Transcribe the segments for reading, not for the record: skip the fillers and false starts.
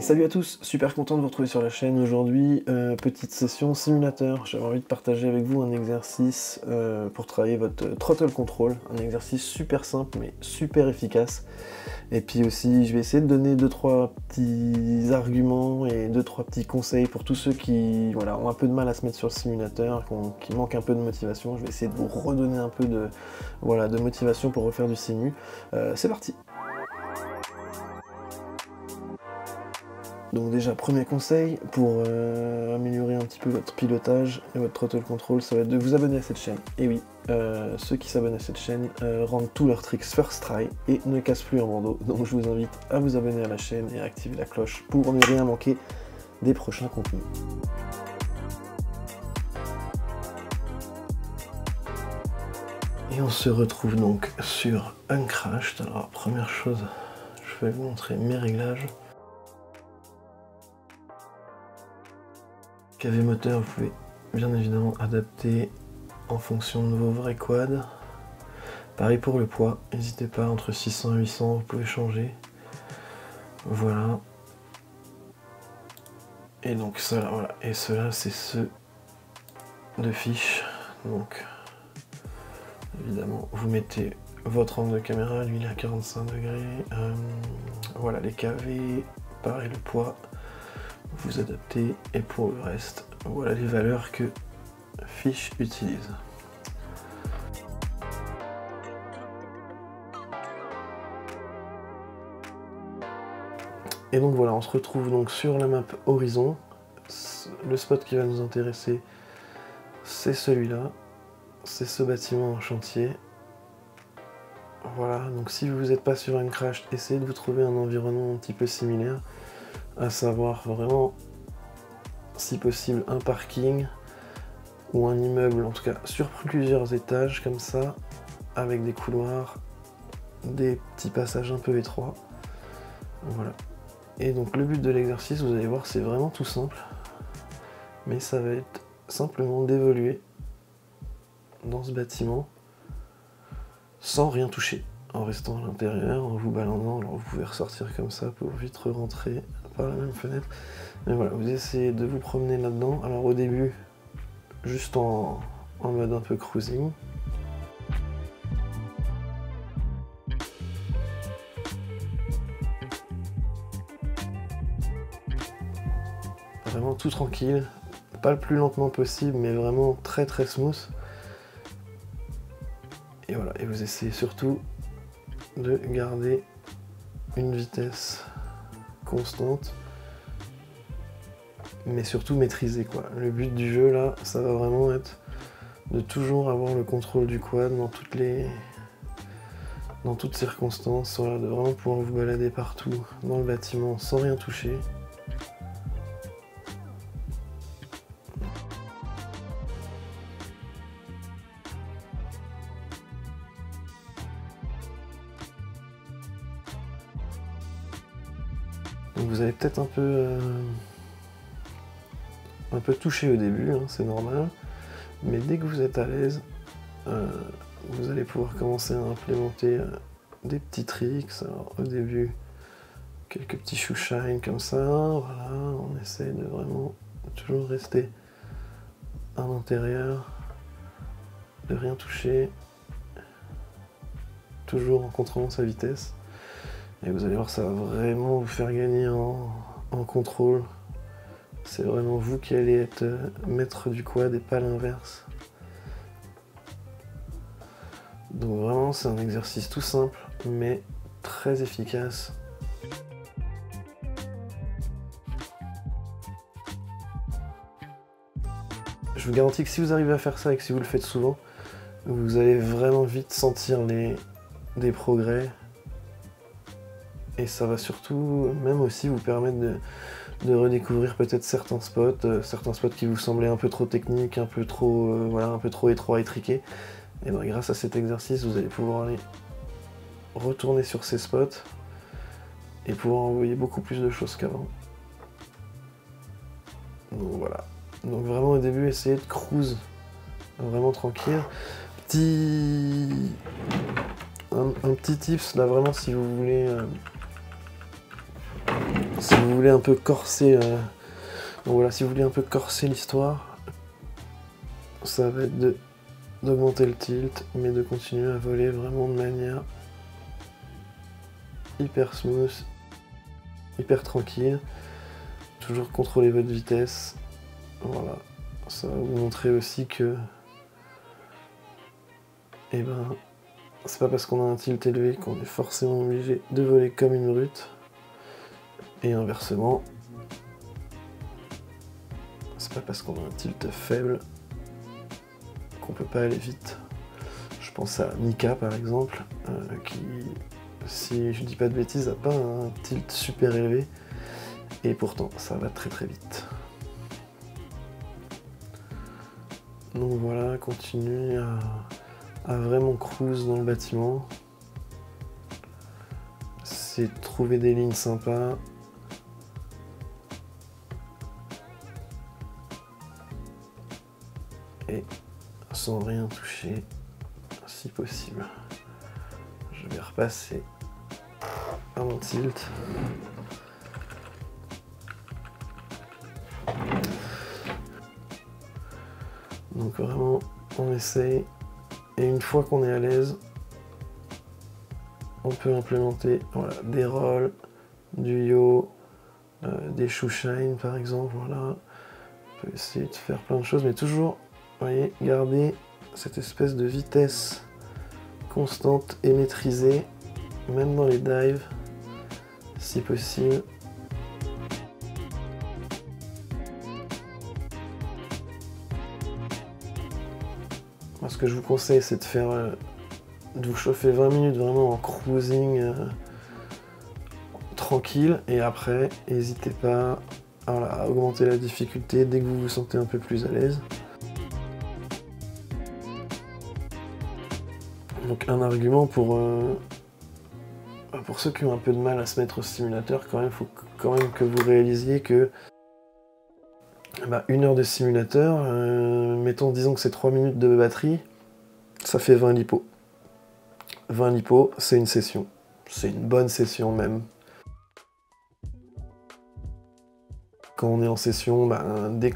Et salut à tous, super content de vous retrouver sur la chaîne aujourd'hui. Petite session simulateur. J'avais envie de partager avec vous un exercice pour travailler votre throttle control. Un exercice super simple mais super efficace. Et puis aussi, je vais essayer de donner 2-3 petits arguments et 2-3 petits conseils pour tous ceux qui ont un peu de mal à se mettre sur le simulateur, qui manquent un peu de motivation. Je vais essayer de vous redonner un peu de motivation pour refaire du simu. C'est parti! Donc déjà, premier conseil, pour améliorer un petit peu votre pilotage et votre throttle control, ça va être de vous abonner à cette chaîne. Et oui, ceux qui s'abonnent à cette chaîne rendent tous leurs tricks first try et ne cassent plus un bandeau. Donc je vous invite à vous abonner à la chaîne et à activer la cloche pour ne rien manquer des prochains contenus. Et on se retrouve donc sur Uncrashed. Alors première chose, je vais vous montrer mes réglages. KV moteur, vous pouvez bien évidemment adapter en fonction de vos vrais quads. Pareil pour le poids, n'hésitez pas, entre 600 et 800, vous pouvez changer. Voilà. Et donc ceux-là, voilà. Et ceux-là, c'est ceux de fiche. Donc, évidemment, vous mettez votre angle de caméra, lui il est à 45 degrés. Voilà, les KV, pareil le poids. Vous adaptez, et pour le reste, voilà les valeurs que Fish utilise. Et donc voilà, on se retrouve donc sur la map horizon. Le spot qui va nous intéresser, c'est celui-là, c'est ce bâtiment en chantier. Voilà, donc si vous n'êtes pas sur Uncrashed, essayez de vous trouver un environnement un petit peu similaire. À savoir vraiment, si possible, un parking ou un immeuble, en tout cas sur plusieurs étages comme ça, avec des couloirs, des petits passages un peu étroits. Voilà. Et donc le but de l'exercice, vous allez voir, c'est vraiment tout simple, mais ça va être simplement d'évoluer dans ce bâtiment sans rien toucher, en restant à l'intérieur, en vous balançant. Alors vous pouvez ressortir comme ça pour vite rentrer par la même fenêtre. Mais voilà, vous essayez de vous promener là-dedans. Alors au début, juste en mode un peu cruising. Vraiment tout tranquille, pas le plus lentement possible, mais vraiment très très smooth. Et voilà, et vous essayez surtout de garder une vitesse constante, mais surtout maîtrisée quoi. Le but du jeu là, ça va vraiment être de toujours avoir le contrôle du quad dans toutes circonstances, voilà, de vraiment pouvoir vous balader partout dans le bâtiment sans rien toucher. Donc vous allez peut-être un peu touché au début, hein, c'est normal, mais dès que vous êtes à l'aise, vous allez pouvoir commencer à implémenter des petits tricks. Alors, au début, quelques petits shoe shine comme ça, voilà, on essaie de vraiment toujours rester à l'intérieur, de rien toucher, toujours en contrôlant sa vitesse. Et vous allez voir, ça va vraiment vous faire gagner en contrôle. C'est vraiment vous qui allez être maître du quad et pas l'inverse. Donc vraiment, c'est un exercice tout simple, mais très efficace. Je vous garantis que si vous arrivez à faire ça et que si vous le faites souvent, vous allez vraiment vite sentir des progrès. Et ça va surtout même aussi vous permettre de redécouvrir peut-être certains spots qui vous semblaient un peu trop techniques, un peu trop étroits et triqués. Et bien grâce à cet exercice, vous allez pouvoir aller retourner sur ces spots et pouvoir envoyer beaucoup plus de choses qu'avant. Donc voilà. Donc vraiment au début, essayez de cruise vraiment tranquille. Un petit tips là, vraiment, si vous voulez Si vous voulez un peu corser, donc voilà, si vous voulez un peu corser l'histoire, ça va être d'augmenter le tilt, mais de continuer à voler vraiment de manière hyper smooth, hyper tranquille. Toujours contrôler votre vitesse. Voilà, ça va vous montrer aussi que, eh ben, c'est pas parce qu'on a un tilt élevé qu'on est forcément obligé de voler comme une brute. Et inversement, c'est pas parce qu'on a un tilt faible qu'on peut pas aller vite. Je pense à Mika par exemple, qui, si je dis pas de bêtises, a pas un tilt super élevé, et pourtant ça va très très vite. Donc voilà, continuez à vraiment cruise dans le bâtiment. C'est de trouver des lignes sympas. Et sans rien toucher, si possible. Je vais repasser à mon tilt. Donc vraiment, on essaye. Et une fois qu'on est à l'aise, on peut implémenter voilà, des rolls, du yaw, des shoe shine par exemple. Voilà. On peut essayer de faire plein de choses, mais toujours, vous voyez, garder cette espèce de vitesse constante et maîtrisée, même dans les dives, si possible. Moi, ce que je vous conseille, c'est de faire, de vous chauffer 20 minutes vraiment en cruising tranquille, et après, n'hésitez pas à augmenter la difficulté dès que vous vous sentez un peu plus à l'aise. Donc un argument pour ceux qui ont un peu de mal à se mettre au simulateur, quand même, faut quand même que vous réalisiez que une heure de simulateur, disons que c'est 3 minutes de batterie, ça fait 20 lipos. 20 lipos, c'est une session. C'est une bonne session même. Quand on est en session, dès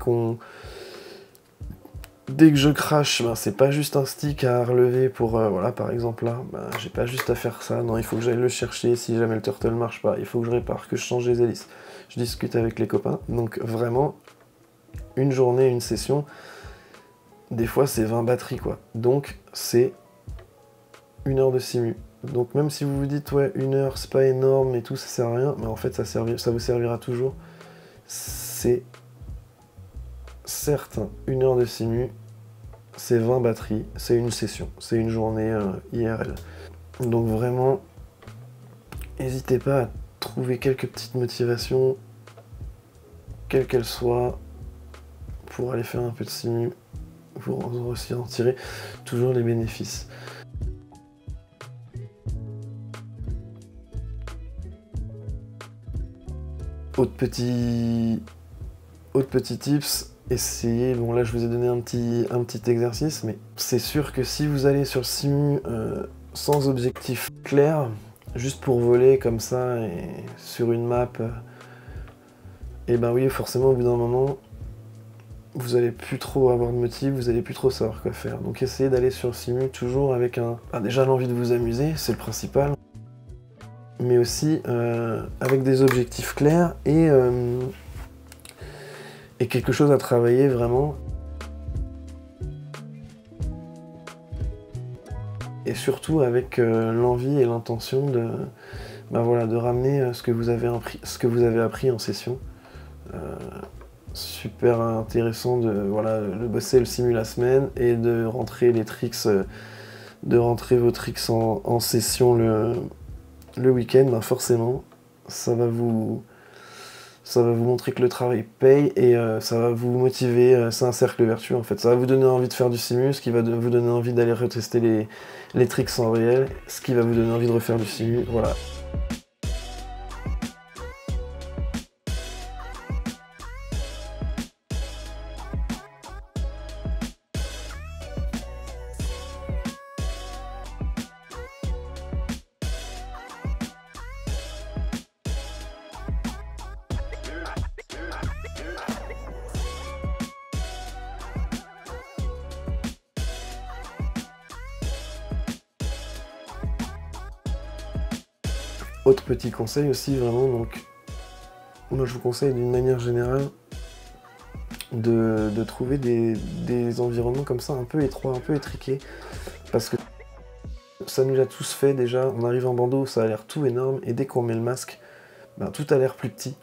que je crache, c'est pas juste un stick à relever pour, voilà, par exemple là, j'ai pas juste à faire ça, non, il faut que j'aille le chercher, si jamais le turtle marche pas, il faut que je répare, que je change les hélices, je discute avec les copains, donc vraiment, une journée, une session, des fois c'est 20 batteries quoi, donc c'est 1 heure de simu. Donc même si vous vous dites, ouais, 1 heure c'est pas énorme et tout, ça sert à rien, mais en fait ça vous servira toujours. C'est certain, 1 heure de simu, c'est 20 batteries, c'est une session, c'est une journée IRL. Donc vraiment, n'hésitez pas à trouver quelques petites motivations, quelles qu'elles soient, pour aller faire un peu de simu, pour aussi en tirer toujours les bénéfices. Autre petit tips, essayez, bon là je vous ai donné un petit exercice, mais c'est sûr que si vous allez sur le simu sans objectif clair, juste pour voler comme ça et sur une map, et oui, forcément au bout d'un moment, vous allez plus trop avoir de motif, vous allez plus trop savoir quoi faire. Donc essayez d'aller sur le simu toujours avec déjà l'envie de vous amuser, c'est le principal, mais aussi avec des objectifs clairs et quelque chose à travailler vraiment. Et surtout avec l'envie et l'intention de ramener ce que vous avez appris en session. Super intéressant de bosser le simu la semaine et de rentrer les tricks, vos tricks en session le week-end. Forcément, ça va vous montrer que le travail paye et ça va vous motiver, c'est un cercle vertueux en fait. Ça va vous donner envie de faire du simu, ce qui va vous donner envie d'aller retester les tricks en réel, ce qui va vous donner envie de refaire du simu, voilà. Autre petit conseil aussi, vraiment, donc, moi je vous conseille d'une manière générale de trouver des environnements comme ça un peu étroits, un peu étriqués, parce que ça nous l'a tous fait déjà, on arrive en bandeau, ça a l'air tout énorme, et dès qu'on met le masque, ben, tout a l'air plus petit,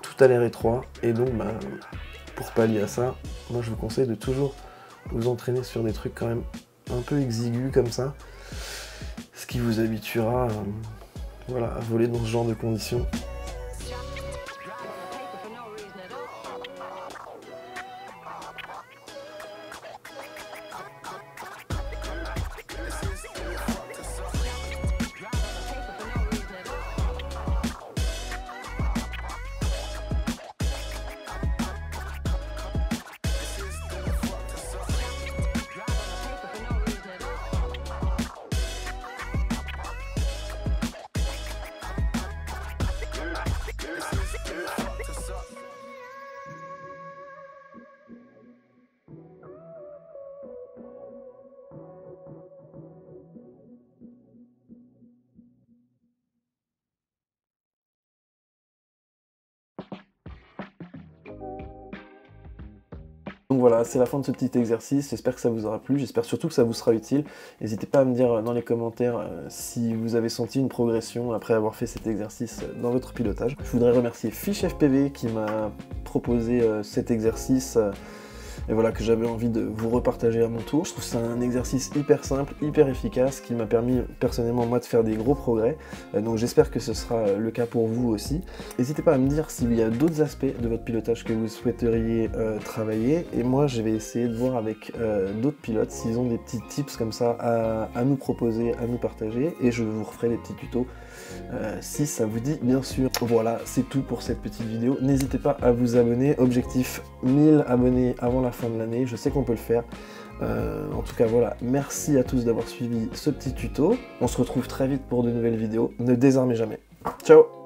tout a l'air étroit, et donc ben, pour pallier à ça, moi je vous conseille de toujours vous entraîner sur des trucs quand même un peu exigus comme ça, ce qui vous habituera voilà, à voler dans ce genre de conditions. Donc voilà, c'est la fin de ce petit exercice, j'espère que ça vous aura plu, j'espère surtout que ça vous sera utile. N'hésitez pas à me dire dans les commentaires si vous avez senti une progression après avoir fait cet exercice dans votre pilotage. Je voudrais remercier FishFPV qui m'a proposé cet exercice et voilà, que j'avais envie de vous repartager à mon tour. Je trouve que c'est un exercice hyper simple, hyper efficace, qui m'a permis personnellement moi de faire des gros progrès, donc j'espère que ce sera le cas pour vous aussi. N'hésitez pas à me dire s'il y a d'autres aspects de votre pilotage que vous souhaiteriez travailler, et moi je vais essayer de voir avec d'autres pilotes s'ils ont des petits tips comme ça à nous proposer, à nous partager, et je vous referai des petits tutos si ça vous dit bien sûr. Voilà, c'est tout pour cette petite vidéo. N'hésitez pas à vous abonner, objectif 1000 abonnés avant la fin de l'année, je sais qu'on peut le faire. En tout cas voilà, merci à tous d'avoir suivi ce petit tuto. On se retrouve très vite pour de nouvelles vidéos. Ne désarmez jamais. Ciao!